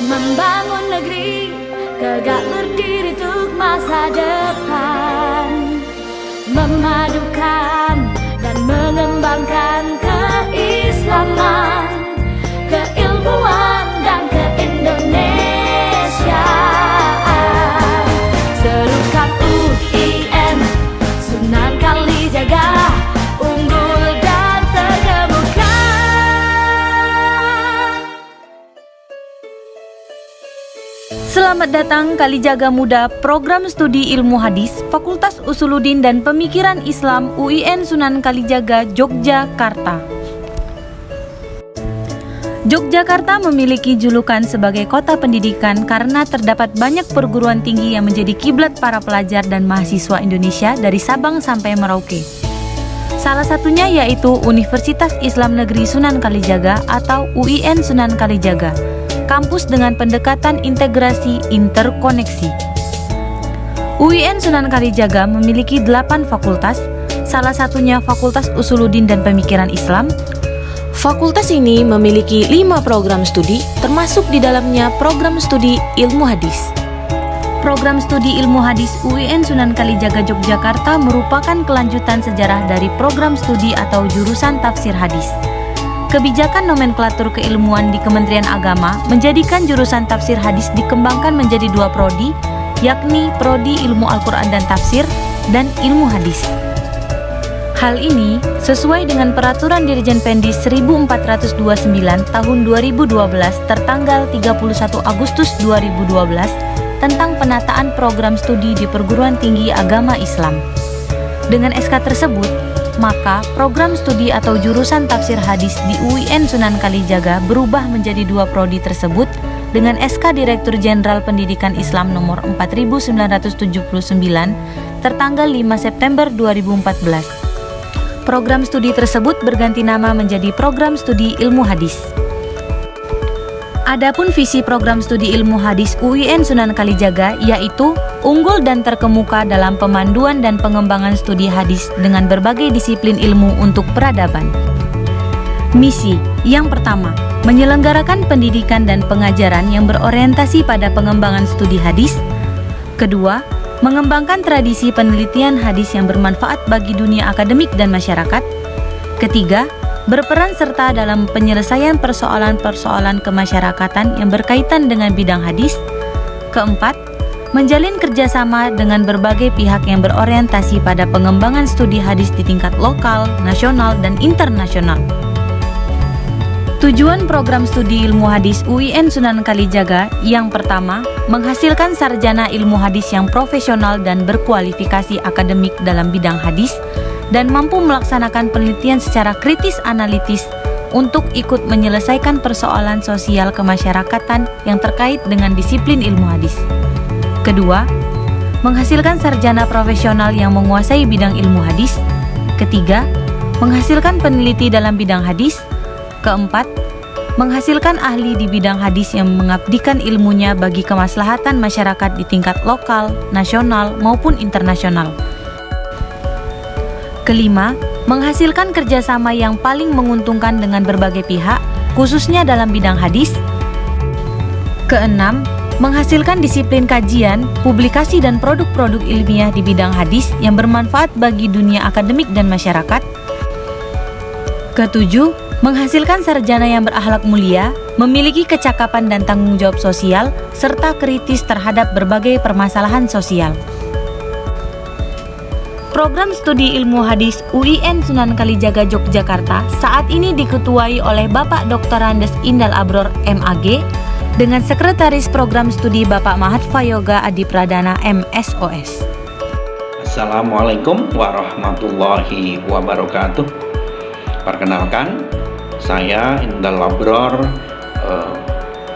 membangun negeri tegak berdiri untuk masa depan, memadukan dan mengembangkan keislaman, keilmuan dan keindonesiaan. Serukan UIN Sunan Kalijaga, unggul dan terkemuka. Selamat datang Kalijaga Muda, Program Studi Ilmu Hadis, Fakultas Usuluddin dan Pemikiran Islam UIN Sunan Kalijaga, Yogyakarta. Yogyakarta memiliki julukan sebagai kota pendidikan karena terdapat banyak perguruan tinggi yang menjadi kiblat para pelajar dan mahasiswa Indonesia dari Sabang sampai Merauke. Salah satunya yaitu Universitas Islam Negeri Sunan Kalijaga atau UIN Sunan Kalijaga, kampus dengan pendekatan integrasi interkoneksi. UIN Sunan Kalijaga memiliki 8 fakultas, salah satunya Fakultas Usuluddin dan Pemikiran Islam. Fakultas ini memiliki 5 program studi, termasuk di dalamnya program studi Ilmu Hadis. Program studi Ilmu Hadis UIN Sunan Kalijaga Yogyakarta merupakan kelanjutan sejarah dari program studi atau jurusan tafsir hadis. Kebijakan nomenklatur keilmuan di Kementerian Agama menjadikan jurusan tafsir hadis dikembangkan menjadi 2 prodi, yakni Prodi Ilmu Al-Quran dan Tafsir dan Ilmu Hadis. Hal ini sesuai dengan Peraturan Dirjen Pendis 1429 tahun 2012 tertanggal 31 Agustus 2012 tentang penataan program studi di perguruan tinggi agama Islam. Dengan SK tersebut, maka program studi atau jurusan tafsir hadis di UIN Sunan Kalijaga berubah menjadi 2 prodi tersebut dengan SK Direktur Jenderal Pendidikan Islam nomor 4979 tertanggal 5 September 2014. Program studi tersebut berganti nama menjadi Program Studi Ilmu Hadis. Adapun visi program studi Ilmu Hadis UIN Sunan Kalijaga yaitu unggul dan terkemuka dalam pemanduan dan pengembangan studi hadis dengan berbagai disiplin ilmu untuk peradaban. Misi yang pertama, menyelenggarakan pendidikan dan pengajaran yang berorientasi pada pengembangan studi hadis. Kedua, mengembangkan tradisi penelitian hadis yang bermanfaat bagi dunia akademik dan masyarakat. Ketiga, berperan serta dalam penyelesaian persoalan-persoalan kemasyarakatan yang berkaitan dengan bidang hadis. Keempat, menjalin kerjasama dengan berbagai pihak yang berorientasi pada pengembangan studi hadis di tingkat lokal, nasional, dan internasional. Tujuan program studi ilmu hadis UIN Sunan Kalijaga yang pertama, menghasilkan sarjana ilmu hadis yang profesional dan berkualifikasi akademik dalam bidang hadis dan mampu melaksanakan penelitian secara kritis analitis untuk ikut menyelesaikan persoalan sosial kemasyarakatan yang terkait dengan disiplin ilmu hadis. Kedua, menghasilkan sarjana profesional yang menguasai bidang ilmu hadis. Ketiga, menghasilkan peneliti dalam bidang hadis. Keempat, menghasilkan ahli di bidang hadis yang mengabdikan ilmunya bagi kemaslahatan masyarakat di tingkat lokal, nasional, maupun internasional. Kelima, menghasilkan kerjasama yang paling menguntungkan dengan berbagai pihak, khususnya dalam bidang hadis. Keenam, menghasilkan disiplin kajian, publikasi dan produk-produk ilmiah di bidang hadis yang bermanfaat bagi dunia akademik dan masyarakat. Ketujuh, menghasilkan sarjana yang berakhlak mulia, memiliki kecakapan dan tanggung jawab sosial, serta kritis terhadap berbagai permasalahan sosial. Program studi ilmu hadis UIN Sunan Kalijaga Yogyakarta saat ini diketuai oleh Bapak Dr. Andes Indal Abror MAG dengan Sekretaris Program Studi Bapak Mahatfa Yoga Adi Pradana MSOS. Assalamualaikum warahmatullahi wabarakatuh. Perkenalkan, saya Indal Abror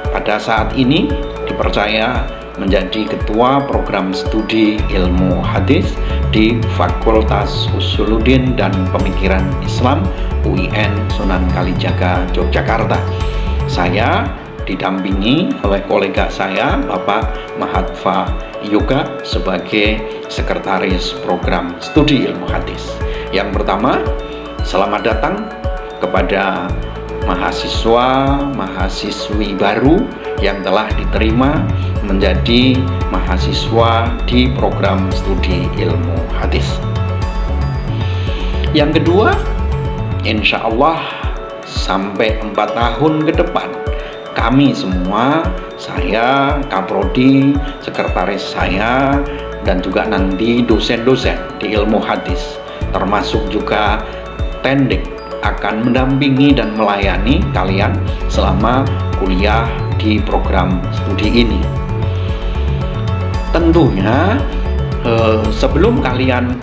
pada saat ini dipercaya menjadi Ketua Program Studi Ilmu Hadis di Fakultas Usuluddin dan Pemikiran Islam UIN Sunan Kalijaga Yogyakarta. Saya didampingi oleh kolega saya Bapak Mahatfa Yoga sebagai Sekretaris Program Studi Ilmu Hadis. Yang pertama, selamat datang kepada mahasiswa-mahasiswi baru yang telah diterima menjadi mahasiswa di program studi ilmu hadis. Yang kedua, insya Allah sampai 4 tahun ke depan, kami semua, saya, Kaprodi, sekretaris saya, dan juga nanti dosen-dosen di ilmu hadis, termasuk juga Tendik, akan mendampingi dan melayani kalian selama kuliah di program studi ini. Tentunya sebelum kalian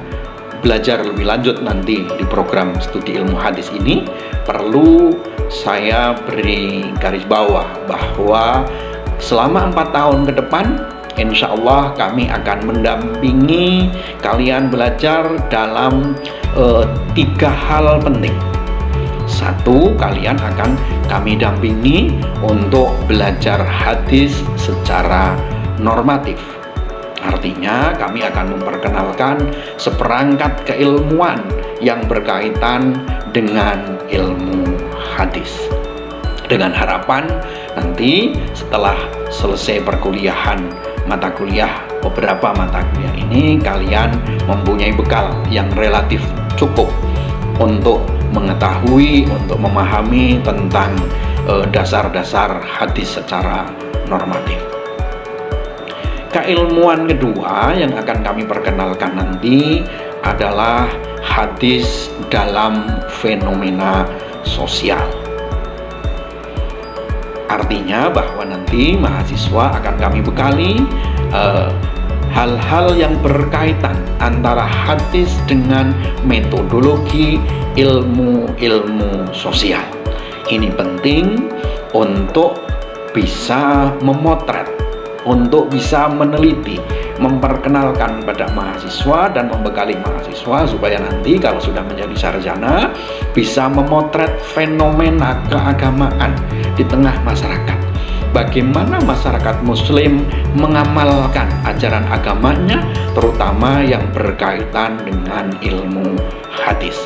belajar lebih lanjut nanti di program studi ilmu hadis ini, perlu saya beri garis bawah bahwa selama 4 tahun ke depan, insya Allah kami akan mendampingi kalian belajar dalam 3 hal penting. 1, kalian akan kami dampingi untuk belajar hadis secara normatif. Artinya kami akan memperkenalkan seperangkat keilmuan yang berkaitan dengan ilmu hadis. Dengan harapan nanti setelah selesai perkuliahan mata kuliah, beberapa mata kuliah ini kalian mempunyai bekal yang relatif cukup untuk mengetahui, untuk memahami tentang dasar-dasar hadis secara normatif. Keilmuan kedua yang akan kami perkenalkan nanti adalah hadis dalam fenomena sosial. Artinya bahwa nanti mahasiswa akan kami bekali hal-hal yang berkaitan antara hadis dengan metodologi ilmu-ilmu sosial. Ini penting untuk bisa memotret, untuk bisa meneliti, memperkenalkan pada mahasiswa dan membekali mahasiswa supaya nanti kalau sudah menjadi sarjana bisa memotret fenomena keagamaan di tengah masyarakat. Bagaimana masyarakat muslim mengamalkan ajaran agamanya, terutama yang berkaitan dengan ilmu hadis.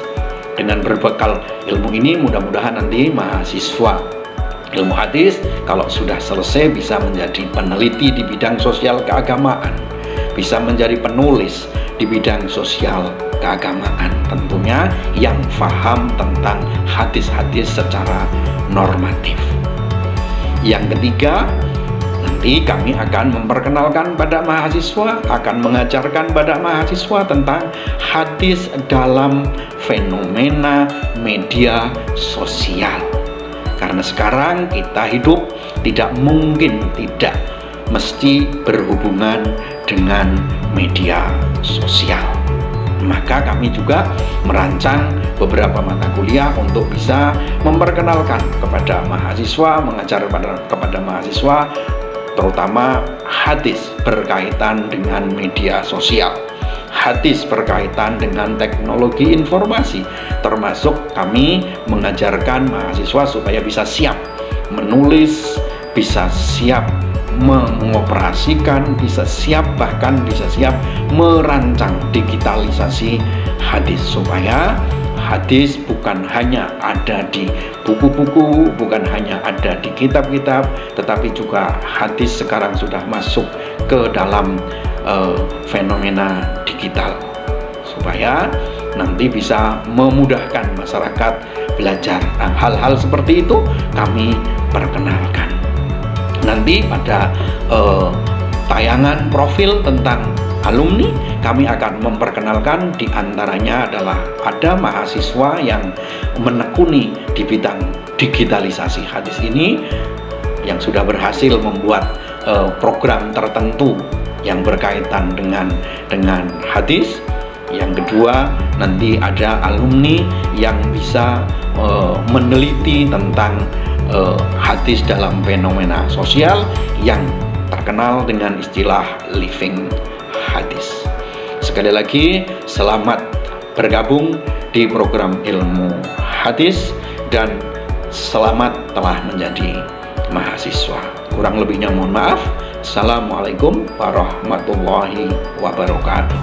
Dengan berbekal ilmu ini, mudah-mudahan nanti mahasiswa ilmu hadis kalau sudah selesai bisa menjadi peneliti di bidang sosial keagamaan, bisa menjadi penulis di bidang sosial keagamaan, tentunya yang faham tentang hadis-hadis secara normatif. Yang ketiga, nanti kami akan memperkenalkan pada mahasiswa, akan mengajarkan pada mahasiswa tentang hadis dalam fenomena media sosial. Karena sekarang kita hidup tidak mungkin tidak mesti berhubungan dengan media sosial. Maka kami juga merancang beberapa mata kuliah untuk bisa memperkenalkan kepada mahasiswa, mengajar kepada mahasiswa terutama hadis berkaitan dengan media sosial, hadis berkaitan dengan teknologi informasi, termasuk kami mengajarkan mahasiswa supaya bisa siap menulis, bisa siap mengoperasikan, bisa siap bahkan bisa siap merancang digitalisasi hadis, supaya hadis bukan hanya ada di buku-buku, bukan hanya ada di kitab-kitab, tetapi juga hadis sekarang sudah masuk ke dalam fenomena digital, supaya nanti bisa memudahkan masyarakat belajar. Nah, hal-hal seperti itu kami perkenalkan. Nanti pada tayangan profil tentang alumni kami akan memperkenalkan, diantaranya adalah ada mahasiswa yang menekuni di bidang digitalisasi hadis ini yang sudah berhasil membuat program tertentu yang berkaitan dengan hadis. Yang kedua, nanti ada alumni yang bisa meneliti tentang hadis dalam fenomena sosial yang terkenal dengan istilah living hadis. Sekali lagi, selamat bergabung di program ilmu hadis dan selamat telah menjadi mahasiswa. Kurang lebihnya mohon maaf. Assalamualaikum warahmatullahi wabarakatuh.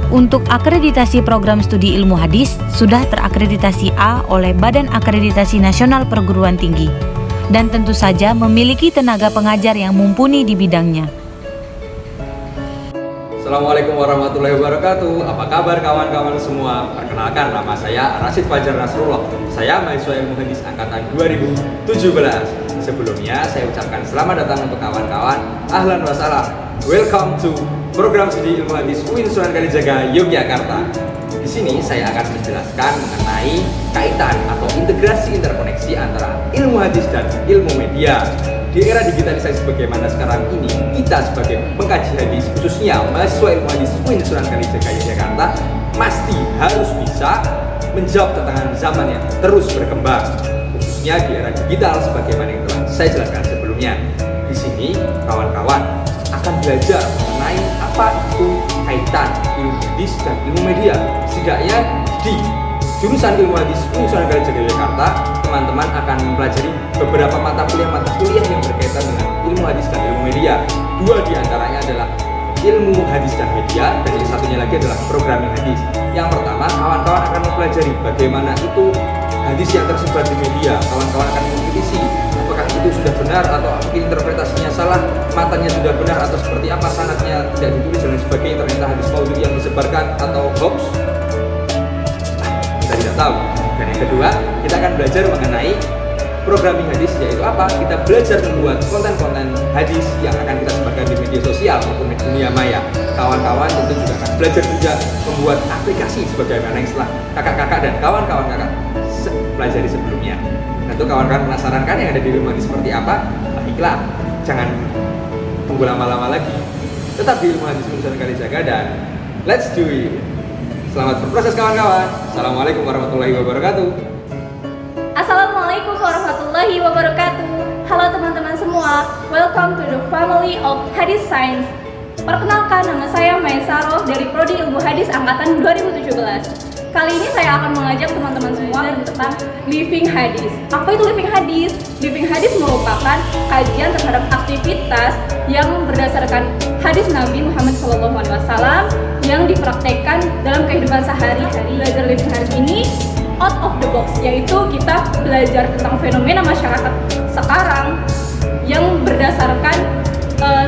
Untuk akreditasi program studi ilmu hadis sudah terakreditasi A oleh Badan Akreditasi Nasional Perguruan Tinggi dan tentu saja memiliki tenaga pengajar yang mumpuni di bidangnya. Assalamualaikum warahmatullahi wabarakatuh. Apa kabar kawan-kawan semua? Perkenalkan, nama saya Rashid Fajar Nasrullah. Saya mahasiswa ilmu hadis angkatan 2017. Sebelumnya saya ucapkan selamat datang untuk kawan-kawan. Ahlan wa salam. Welcome to program studi ilmu hadis UIN Sunan Kalijaga, Yogyakarta. Di sini saya akan menjelaskan mengenai kaitan atau integrasi interkoneksi antara ilmu hadis dan ilmu media. Di era digitalisasi sebagaimana sekarang ini, kita sebagai pengkaji hadis, khususnya mahasiswa ilmu hadis UIN Sunan Kalijaga, Yogyakarta, pasti harus bisa menjawab tantangan zaman yang terus berkembang, khususnya di era digital sebagaimana yang telah saya jelaskan sebelumnya. Di sini kawan-kawan akan belajar mengenai apa itu kaitan ilmu hadis dan ilmu media. Setidaknya di jurusan ilmu hadis UIN Sunan Kalijaga Yogyakarta, teman-teman akan mempelajari beberapa mata kuliah yang berkaitan dengan ilmu hadis dan ilmu media. Dua di antaranya adalah ilmu hadis dan media, dan yang satunya lagi adalah programming hadis. Yang pertama, kawan-kawan akan mempelajari bagaimana itu hadis yang tersebar di media. Kawan-kawan akan mengkritisi apakah itu sudah benar atau mungkin interpretasinya salah, matanya sudah benar atau seperti apa, sanadnya tidak ditulis dan sebagainya, ternyata hadis maudhu yang disebarkan atau hoax. Kita tidak tahu. Dan yang kedua, kita akan belajar mengenai programming hadis, yaitu apa? Kita belajar membuat konten-konten hadis yang akan kita sebarkan di media sosial maupun di dunia maya. Kawan-kawan tentu juga akan belajar juga membuat aplikasi sebagaimana yang setelah kakak-kakak dan kawan-kawan kakak pelajari sebelumnya. Tentu kawan-kawan penasaran kan yang ada di ilmu hadis seperti apa? Baiklah, jangan tunggu lama-lama lagi. Tetap di ilmu hadis UIN Sunan Kalijaga dan let's do it. Selamat berproses kawan-kawan. Assalamualaikum warahmatullahi wabarakatuh. Assalamualaikum warahmatullahi wabarakatuh. Halo teman-teman semua, welcome to the family of Hadis Science. Perkenalkan, nama saya Maesaroh dari Prodi Ilmu Hadis angkatan 2017. Kali ini saya akan mengajak teman-teman semua tentang living hadis. Apa itu living hadis? Living hadis merupakan kajian terhadap aktivitas yang berdasarkan hadis Nabi Muhammad SAW yang dipraktekkan dalam kehidupan sehari-hari. Belajar living hadis ini out of the box, yaitu kita belajar tentang fenomena masyarakat sekarang yang berdasarkan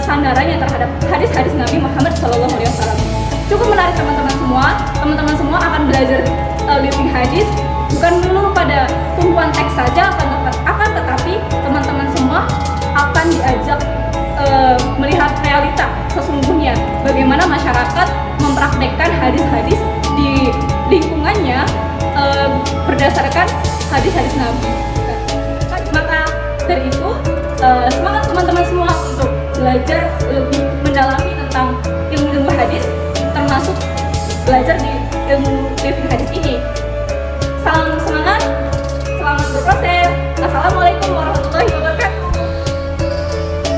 sandarannya terhadap hadis-hadis Nabi Muhammad SAW. Cukup menarik teman-teman semua. Teman-teman semua akan belajar living hadis bukan melulu pada tumpuan teks saja, akan tetapi teman-teman semua akan diajak melihat realita sesungguhnya bagaimana masyarakat mempraktekkan hadis-hadis di lingkungannya berdasarkan hadis-hadis Nabi. Maka dari itu semangat teman-teman semua untuk belajar lebih mendalami tentang ilmu-ilmu hadis, termasuk belajar di ilmu living hadis ini. Salam semangat, selamat berproses. Assalamualaikum warahmatullahi wabarakatuh.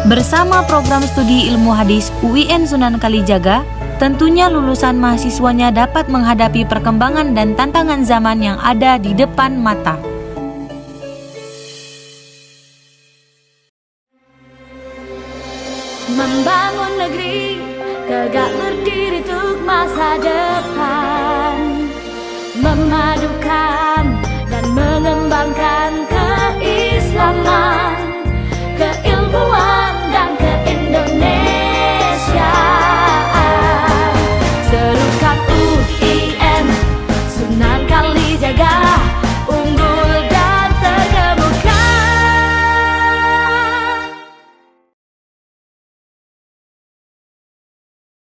Bersama program studi ilmu hadis UIN Sunan Kalijaga, tentunya lulusan mahasiswanya dapat menghadapi perkembangan dan tantangan zaman yang ada di depan mata. Membangun negeri tegak berdiri untuk masa depan, memadukan dan mengembangkan keislaman.